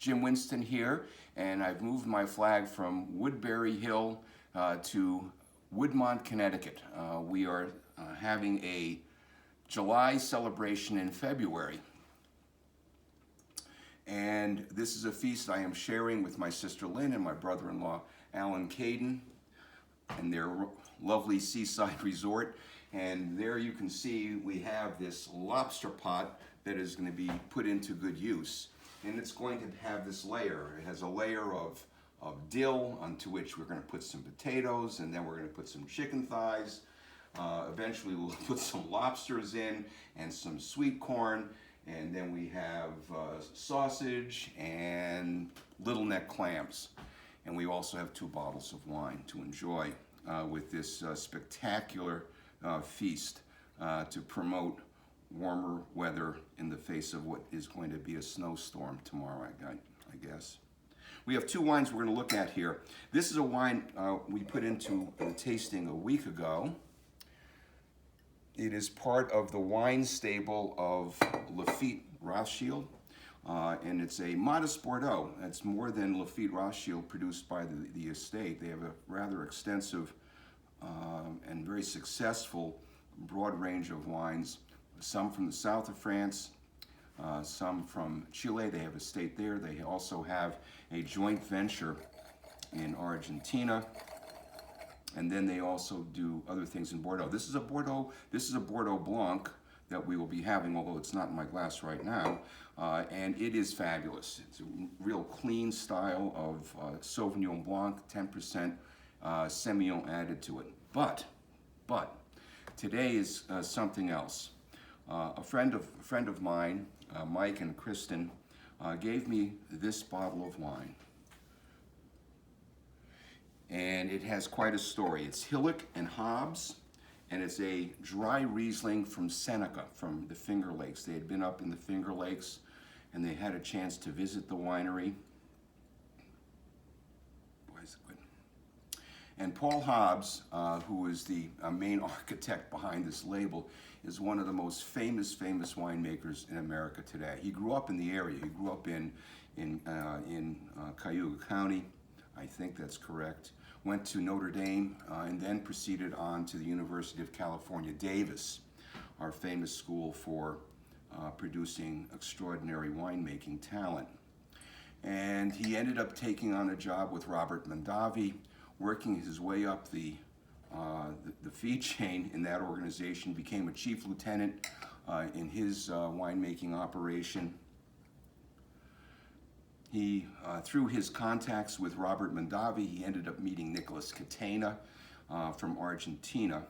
Jim Winston here, and I've moved my flag from Woodbury Hill to Woodmont, Connecticut. We are having a July celebration in February. And this is a feast I am sharing with my sister Lynn and my brother-in-law Alan Caden and their lovely seaside resort. And there you can see we have this lobster pot that is going to be put into good use. And it's going to have this layer. It has a layer of dill onto which we're going to put some potatoes, and then we're going to put some chicken thighs. Eventually we'll put some lobsters in and some sweet corn. And then we have sausage and little neck clams. And we also have 2 bottles of wine to enjoy with this spectacular feast to promote warmer weather in the face of what is going to be a snowstorm tomorrow, I guess. We have 2 wines we're going to look at here. This is a wine we put into a tasting a week ago. It is part of the wine stable of Lafite Rothschild, and it's a modest Bordeaux. It's more than Lafite Rothschild produced by the estate. They have a rather extensive and very successful broad range of wines, some from the south of France, some from Chile. They have an estate there. They also have a joint venture in Argentina. And then they also do other things in Bordeaux. This is a Bordeaux Blanc that we will be having, although it's not in my glass right now. And it is fabulous. It's a real clean style of Sauvignon Blanc, 10% Semillon added to it. But today is something else. A friend of mine, Mike and Kristen, gave me this bottle of wine. And it has quite a story. It's Hillock and Hobbs, and it's a dry Riesling from Seneca, from the Finger Lakes. They had been up in the Finger Lakes, and they had a chance to visit the winery. Boy, is it good. And Paul Hobbs, who is the main architect behind this label, is one of the most famous winemakers in America today. He grew up in the area. He grew up in Cayuga County. I think that's correct. Went to Notre Dame and then proceeded on to the University of California, Davis, our famous school for producing extraordinary winemaking talent. And he ended up taking on a job with Robert Mondavi, working his way up the feed chain in that organization, became a chief lieutenant in his winemaking operation. He, through his contacts with Robert Mondavi, he ended up meeting Nicholas Catena from Argentina,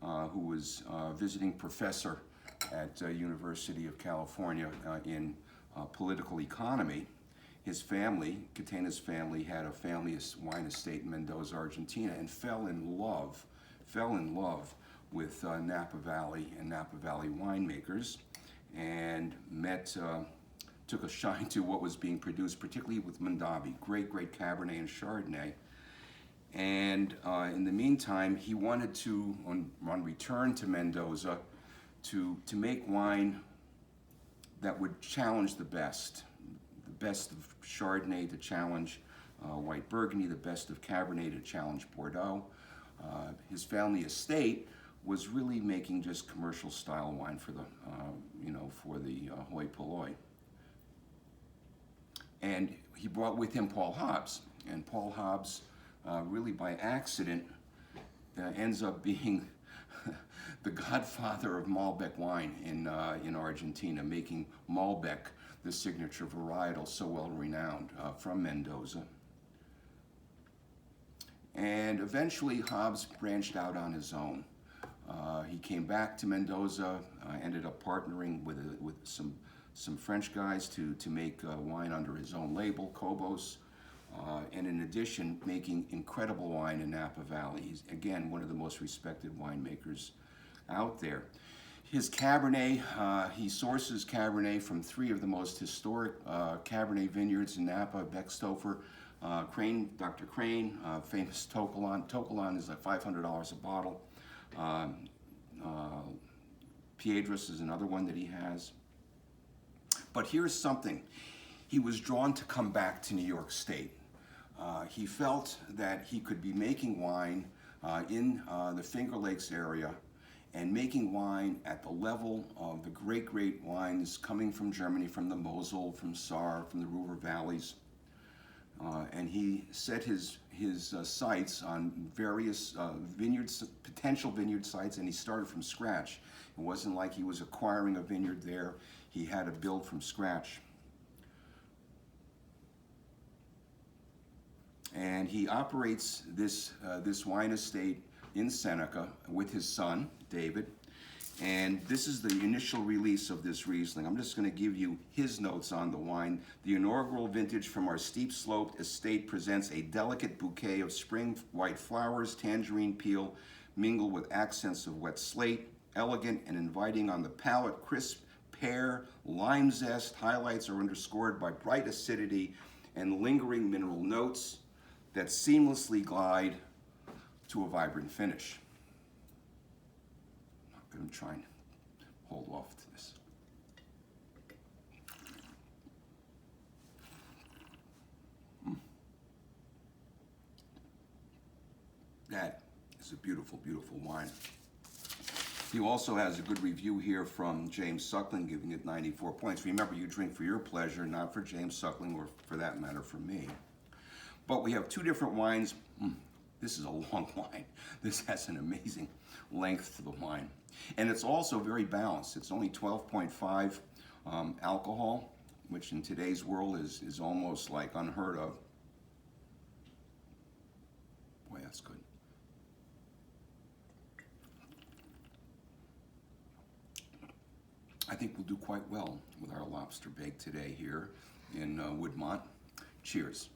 who was visiting professor at University of California in political economy. His family, Catena's family, had a family wine estate in Mendoza, Argentina, and fell in love with Napa Valley and Napa Valley winemakers, and took a shine to what was being produced, particularly with Mondavi, great Cabernet and Chardonnay. And in the meantime, he wanted to, on return to Mendoza, to make wine that would challenge the best of Chardonnay to challenge white Burgundy, the best of Cabernet to challenge Bordeaux. His family estate was really making just commercial style wine for the, for the hoi polloi. And he brought with him Paul Hobbs. And Paul Hobbs, really by accident, ends up being the godfather of Malbec wine in Argentina, making Malbec the signature varietal so well renowned from Mendoza. And eventually Hobbs branched out on his own. He came back to Mendoza, ended up partnering with some French guys to make wine under his own label, Cobos, and in addition, making incredible wine in Napa Valley. He's, again, one of the most respected winemakers out there. His Cabernet, he sources Cabernet from 3 of the most historic Cabernet vineyards in Napa, Beckstoffer, Crane, Dr. Crane, famous Tocolon. Tocolon is like $500 a bottle. Piedras is another one that he has. But here's something. he was drawn to come back to New York State. He felt that he could be making wine in the Finger Lakes area and making wine at the level of the great, great wines coming from Germany, from the Mosel, from Saar, from the Ruhr valleys. And he set his sights on various vineyards, potential vineyard sites, and he started from scratch. It wasn't like he was acquiring a vineyard there. He had to build from scratch. And he operates this wine estate in Seneca with his son, David. And this is the initial release of this Riesling. I'm just going to give you his notes on the wine. The inaugural vintage from our steep-sloped estate presents a delicate bouquet of spring white flowers, tangerine peel, mingled with accents of wet slate, elegant and inviting on the palate, crisp pear, lime zest. Highlights are underscored by bright acidity and lingering mineral notes that seamlessly glide to a vibrant finish. I'm trying to hold off to this. That is a beautiful, beautiful wine. He also has a good review here from James Suckling, giving it 94 points. Remember, you drink for your pleasure, not for James Suckling, or for that matter, for me. But we have two different wines. This is a long wine. This has an amazing length to the wine. And it's also very balanced. It's only 12.5 alcohol, which in today's world is almost like unheard of. Boy, that's good. I think we'll do quite well with our lobster bake today here in Woodmont. Cheers.